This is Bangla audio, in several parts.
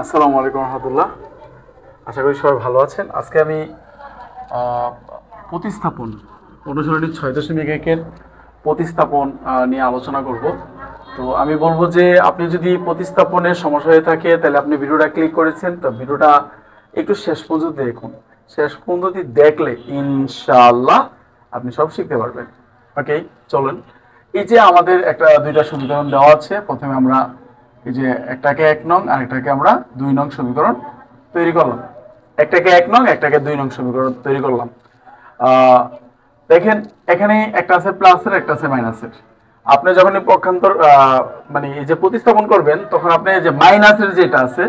আসসালামু আলাইকুম রহমতুল্লাহ। আশা করি সবাই ভালো আছেন। আজকে আমি প্রতিস্থাপন অনুশীলনী 6.1-এর প্রতিস্থাপন নিয়ে আলোচনা করব। তো আমি বলবো যে আপনি যদি প্রতিস্থাপনের সমস্যা হয়ে থাকে তাহলে আপনি ভিডিওটা ক্লিক করেছেন, তো ভিডিওটা একটু শেষ পর্যন্ত দেখুন। শেষ পর্যন্ত দেখলে ইনশাআল্লাহ আপনি সব শিখতে পারবেন। ওকে, চলুন। এই যে আমাদের দুইটা সমীকরণ দেওয়া আছে, প্রথমে আমরা এই যে একটাকে 1 নং আর একটাকে আমরা 2 নং সমীকরণ তৈরি করলাম। একটাকে 1 নং, একটাকে 2 নং সমীকরণ তৈরি করলাম। দেখেন এখানে একটা আছে প্লাসের, একটা আছে মাইনাসের। আপনি যখন পক্ষান্তর মানে এই যে প্রতিস্থাপন করবেন, তখন আপনি যে মাইনাসের যেটা আছে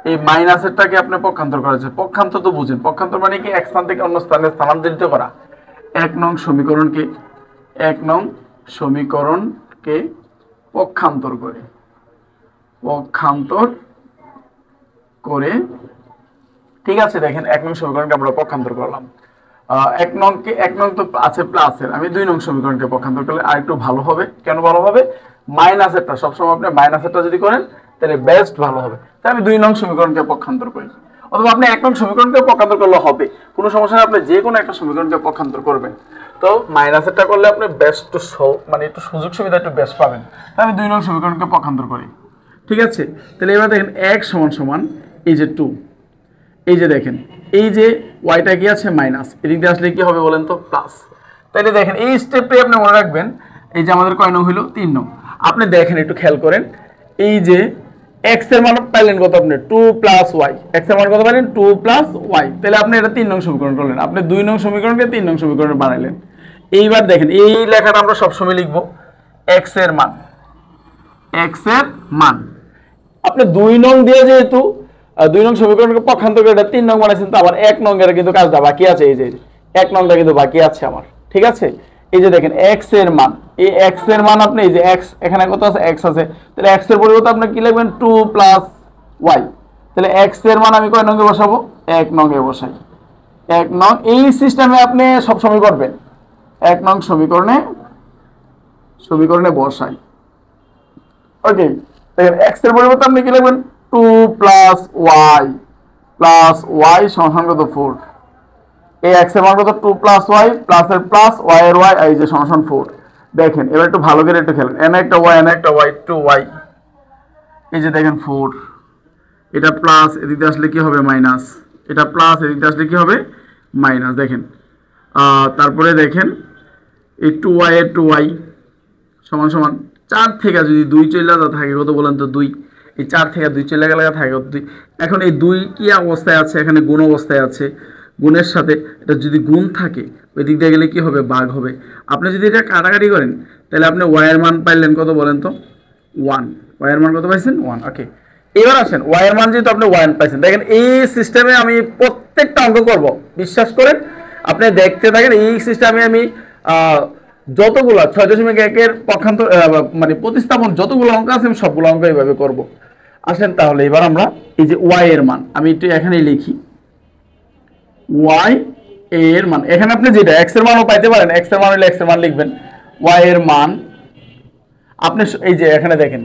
এই মাইনাসেরটাকে আপনি পক্ষান্তর করেছে। পক্ষান্তর তো বুঝেন, পক্ষান্তর মানে কি এক স্থান থেকে অন্য স্থানে স্থানান্তরিত করা। 1 নং সমীকরণকে পক্ষান্তর করে ঠিক আছে। দেখেন 1 নং সমীকরণকে আমরা পক্ষান্তর করলাম। 1 নং তো আছে প্লাসের, আমি 2 নং সমীকরণকে পক্ষান্তর করলে আর একটু ভালো হবে। কেন ভালো হবে? মাইনাসেরটা সবসময় আপনি মাইনাসেরটা যদি করেন তাহলে বেস্ট ভালো হবে। তাই আমি 2 নং সমীকরণকে পক্ষান্তর করি, অথবা আপনি 1 নং সমীকরণকে পক্ষান্তর করলে হবে, কোনো সমস্যা নেই। আপনি যে কোনো একটা সমীকরণকে পক্ষান্তর করবেন, তো মাইনাসেরটা করলে আপনি বেস্ট মানে একটু সুযোগ সুবিধা একটু বেস্ট পাবেন। তাই আমি 2 নং সমীকরণকে পক্ষান্তর করি। ঠিক আছে, তাহলে এবার দেখেন 1 সমান এই যে 2, এই যে দেখেন এই যে ওয়াইটা কি আছে মাইনাস, এদিক দিয়ে আসলে কি হবে বলেন তো? প্লাস। তাইলে দেখেন এই স্টেপটাই আপনি মনে রাখবেন। এই যে আমাদের কয় নং হইল? 3 নং। আপনি দেখেন একটু খেয়াল করেন, এই যে এক্স এর মান পাইলেন কত? আপনি 2 প্লাস ওয়াই। এক্স এর মান কত পাইলেন? 2 প্লাস ওয়াই। তাহলে আপনি এটা 3 নং সমীকরণ করলেন। আপনি 2 নং সমীকরণকে 3 নং সমীকরণে বানাইলেন। এইবার দেখেন এই লেখাটা আমরা সবসময় লিখবো এক্স এর মান। আপনি 2 নং দিয়ে যেহেতু 2 নং সমীকরণকে পক্ষান্তর করে এটা 3 নং বানাইছেন, তো আবার 1 নং এর কিন্তু কাজটা বাকি আছে। এই যে 1 নংটা কিন্তু বাকি আছে আমার। ঠিক আছে, এই যে দেখেন x এর মান, এই x এর মান আপনি এই যে x এখানে কত আছে? x আছে। তাহলে x এর পরিবর্তে আপনি কি লিখবেন? 2 প্লাস y। তাহলে x এর মান আমি কয় নঙ্গে বসাবো? 1 নঙ্গে বসাই। 1 নং এই সিস্টেমে আপনি সব সময় করবেন। 1 নং সমীকরণে বসাই। ওকে, দেখেন x এর পরিবর্তে আপনি কি লিখবেন? 2 প্লাস y সমান কত? 4। এই x এর মান কত? 2 প্লাস y প্লাস এর প্লাস y এর y, এই যে সমান 4। দেখেন এবার একটু ভালো করে একটু খেলেন, n একটা y 2y। এই যে দেখেন 4, এটা প্লাস এদিকে আসলে কি হবে? মাইনাস। এটা প্লাস এদিকে আসলে কি হবে? মাইনাস। দেখেন তারপরে দেখেন এই 2y এর 2y সমান 4 থেকে যদি 2 চলে থাকে কত বলেন তো? 2। এই 4 থেকে 2 চলে গেলে থাকে কত? 2। এখন এই 2 কি অবস্থায় আছে? এখানে গুণ অবস্থায় আছে। গুণের সাথে এটা যদি গুণ থাকে ওই দিক দিয়ে গেলে কি হবে? ভাগ হবে। আপনি যদি এটা কাটাকাটি করেন তাহলে আপনি y এর মান পাইলেন কত বলেন তো? 1। y এর মান কত পাইছেন? 1। ওকে, এবার আসেন y এর মান যেহেতু আপনি 1 পাইছেন, দেখেন এই সিস্টেমে আমি প্রত্যেকটা অঙ্ক করব, বিশ্বাস করেন। আপনি দেখতে থাকেন এই সিস্টেমে আমি যতগুলো 6.1-এর পক্ষান্তর মানে প্রতিস্থাপন যতগুলো অঙ্ক আছে আমি সবগুলো অঙ্ক এইভাবে করব। আসেন তাহলে এবার আমরা এই যে y এর মান আমি একটু এখানেই লিখি। y এর মান এখানে আপনি যেটা x এর মানও পাইতে পারেন, x এর মান হলে x এর মান লিখবেন। y এর মান আপনি এই যে এখানে দেখেন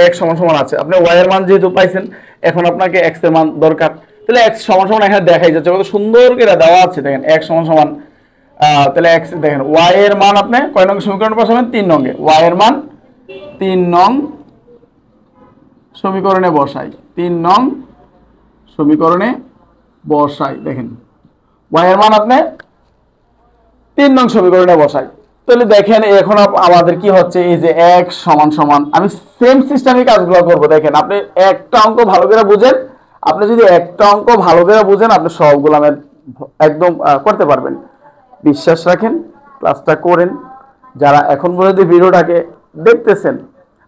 x সমান আছে, আপনি y এর মান যেহেতু পাইছেন এখন আপনাকে x এর মান দরকার। তাহলে x সমান এখানে দেখাই যাচ্ছে, কত সুন্দর করে দেওয়া আছে। দেখেন x সমান তাহলে x দেখেন y এর মান আপনি কয় নং সমীকরণে বসাবেন? 3 নঙ্গে। y এর মান 3 নং সমীকরণে বসাই। 3 নং সমীকরণে বসাই। দেখেন y এর মান আপনি 3 নং সমীকরণে বসাই। তাহলে দেখেন এখন আমাদের কি হচ্ছে? এই যে x সমান আমি সেম সিস্টেমে কাজগুলো করব। দেখেন আপনি একটা অঙ্ক ভালো করে বুঝেন, আপনি যদি একটা অঙ্ক ভালো করে বুঝেন আপনি সবগুলো একদম করতে পারবেন। বিশ্বাস রাখেন, ক্লাসটা করেন। যারা এখন পর্যন্ত ভিডিওটাকে দেখতেছেন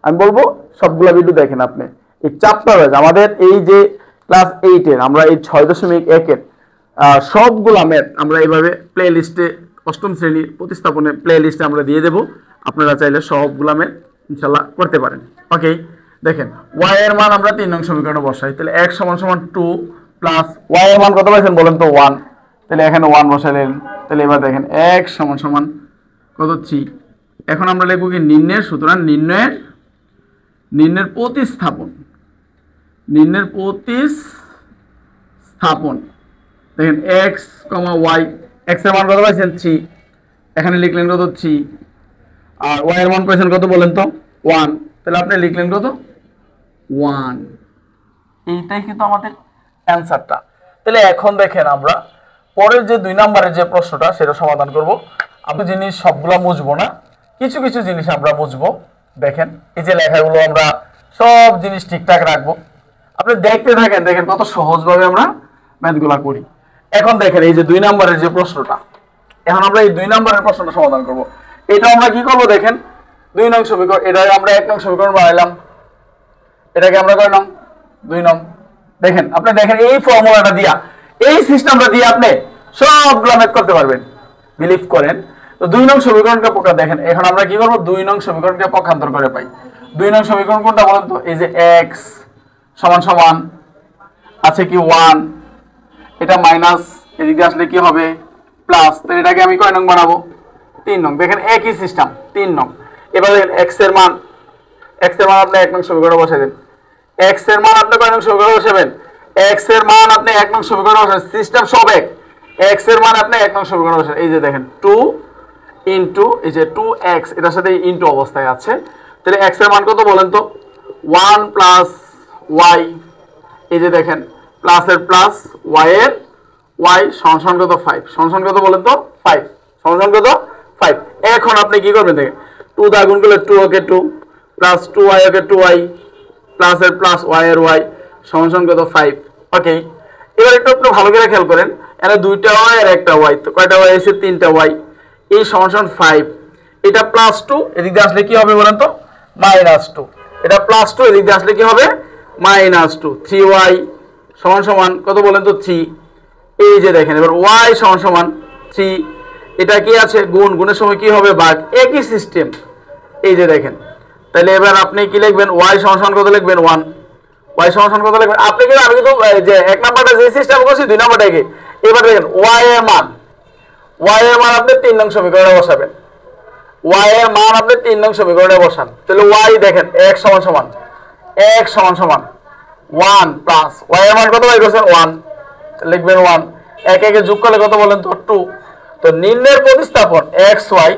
আমি বলবো সবগুলো ভিডিও দেখেন। আপনি এই চ্যাপ্টার ওয়াইজ আমাদের এই যে ক্লাস 8-এর আমরা এই 6.1-এর সবগুলো ম্যাথ আমরা এইভাবে প্লে লিস্টে 8ম শ্রেণীর প্রতিস্থাপনের প্লে লিস্টে আমরা দিয়ে দেব। আপনারা চাইলে সবগুলো ম্যাথ ইনশাল্লাহ করতে পারেন। ওকে, দেখেন y এর মান আমরা 3 নং সমীকরণে বসাই। তাহলে x সমান 2 প্লাস y এর মান কত পাইছেন বলেন তো? 1। তাহলে এখানে 1 বসাইলেন। তাহলে এবার দেখেন x সমান কত? 3। এখন আমরা লিখব কি? নির্ণয়ের। সুতরাং নির্ণয়ের প্রতিস্থাপন। নিম্নের প্রতিস্থাপন দেখেন এক্স কমা ওয়াই, এক্স এর মান কত পাইছেন 3, এখানে লিখলেন কত 3, আর ওয়াই এর মান পাইছেন কত বলেন তো 1, তাহলে আপনি লিখলেন কত 1। এইটাই কিন্তু আমাদের অ্যান্সারটা। তাহলে এখন দেখেন আমরা পরের যে 2 নম্বরের যে প্রশ্নটা সেটা সমাধান করব। আমি জিনিস সবগুলো মুছবো না, কিছু কিছু জিনিস আমরা মুছবো। দেখেন এই যে লেখাগুলো আমরা সব জিনিস ঠিকঠাক রাখবো, আপনি দেখতে থাকেন, দেখেন কত সহজভাবে আমরা ম্যাথগুলা করি। এখন দেখেন এই যে 2 নম্বরের যে প্রশ্নটা, এখন আমরা এই 2 নম্বরের প্রশ্নটা সমাধান করব। এটা আমরা কি করব দেখেন, 2 নং সমীকরণ, এটাকে আমরা 1 নং সমীকরণ বানাইলাম, এটাকে আমরা কয় নং 2 নং। দেখেন আপনি দেখেন এই ফর্মুলাটা দিয়া, এই সিস্টেমটা দিয়ে আপনি সবগুলো ম্যাথ করতে পারবেন, বিলিভ করেন। তো 2 নং সমীকরণটা পক্ষে দেখেন, এখন আমরা কি করব 2 নং সমীকরণকে পক্ষান্তর করে পাই। 2 নং সমীকরণ কোনটা বলেন তো, এই যে x সমান সমান আছে কি 1, এটা মাইনাস, এদিকে আসলে কি হবে প্লাস, তো এটাকে আমি কয় নং বানাবো 3 নং। দেখেন একই সিস্টেম 3 নং। এবার দেখেন x এর মান আপনি 1 নং সমীকরণে বসাই দেন, x এর মান আপনি কয় নং সমীকরণে বসাবেন, x এর মান আপনি 1 নং সমীকরণে বসান, সিস্টেম সব এক, x এর মান আপনি 1 নং সমীকরণে বসান। এই যে দেখেন 2 ইনটু এই যে 2x, এটার সাথে ইনটু অবস্থায় আছে, তাহলে x এর মান কত বলেন তো 1 প্লাস y, এই যে দেখেন প্লাস এর প্লাস y এর y সমান কত 5, সমান কত বলেন তো 5, সমান কত 5। এখন আপনি কি করবেন দেখেন 2 দা গুণ করলে 2 ওকে 2 প্লাস 2y ওকে 2y প্লাস এর প্লাস y এর y সমান কত 5। ওকে, এবার একটু আপনি ভালো করে খেয়াল করেন, এখানে 2টা y আর একটা y, তো কয়টা y আছে 3টা y, এই সমান 5, এটা প্লাস 2 এদিক দিয়ে আসলে কি হবে বলেন তো মাইনাস 2, এটা প্লাস 2 এদিক দিয়ে আসলে কি হবে মাইনাস 2, 3y সমান কত বলেন তো 3। এই যে দেখেন এবার y সমান 3, এটা কি আছে গুণ, গুণের সময় কি হবে ভাগ, একই সিস্টেম। এই যে দেখেন, তাহলে এবার আপনি কি লিখবেন y সমান কত লিখবেন 1, y সমান কত লিখবেন আপনি, কিন্তু আমি কিন্তু যে 1 নাম্বারটা যে সিস্টেম করছি 2 নাম্বারটাকে, এবার দেখেন y এর মান আপনি 3 নং সমীকরণে বসাবেন, y এর মান আপনি 3 নং সমীকরণে বসান, তাহলে y দেখেন x সমান 1 প্লাস y এর মান কত বাই করছেন 1, লিখবেন 1, এক একে যোগ করলে কত বলেন তো 2। তো নিম্নের প্রতিস্থাপন xy,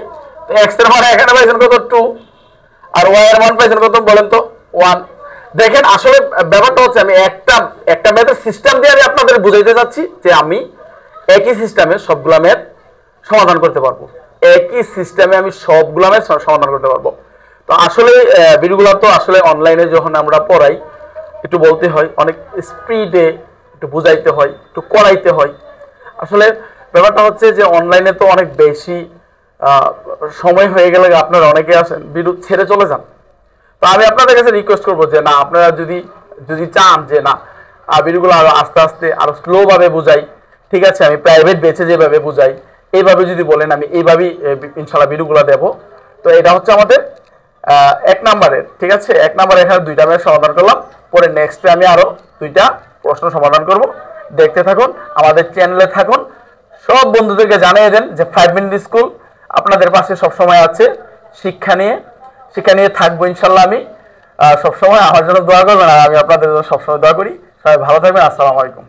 তো x এর মান এখানে পাইছেন কত 2, আর y এর মান পাইছেন কত বলেন তো 1। দেখেন আসলে ব্যাপারটা হচ্ছে আমি একটা ম্যাথের সিস্টেম দিয়ে আমি আপনাদের বুঝাইতে চাচ্ছি যে আমি একই সিস্টেমে সবগুলা ম্যাথ সমাধান করতে পারবো, একই সিস্টেমে আমি সবগুলা ম্যাথ সমাধান করতে পারবো। তো আসলে ভিডিওগুলো তো আসলে অনলাইনে যখন আমরা পড়াই একটু বলতে হয়, অনেক স্পিডে একটু বুঝাইতে হয়, একটু করাইতে হয়। আসলে ব্যাপারটা হচ্ছে যে অনলাইনে তো অনেক বেশি সময় হয়ে গেলে আপনারা অনেকে আসেন ভিডিও ছেড়ে চলে যান। তো আমি আপনাদের কাছে রিকোয়েস্ট করবো যে না, আপনারা যদি চান যে না ভিডিওগুলো আরো আস্তে আস্তে আরো স্লো ভাবে বুঝাই, ঠিক আছে, আমি প্রাইভেট বেচে যেভাবে বুঝাই এইভাবে যদি বলেন আমি এইভাবেই ইনশাআল্লাহ ভিডিওগুলো দেব। তো এটা হচ্ছে আমাদের 1 নম্বরের, ঠিক আছে, 1 নম্বরে এখানে 2টা ম্যাথ সমাধান করলাম, পরে নেক্সটে আমি আরো 2টা প্রশ্ন সমাধান করব। দেখতে থাকুন, আমাদের চ্যানেলে থাকুন, সব বন্ধুদেরকে জানিয়ে দেন যে 5 মিনিট স্কুল আপনাদের পাশে সব সময় আছে, শিক্ষা নিয়ে থাকবো ইনশাআল্লাহ। আমি সব সময় আমার জন্য দোয়া করবেন, আর আমি আপনাদের জন্য সবসময় দোয়া করি। সবাই ভালো থাকবেন, আসসালামু আলাইকুম।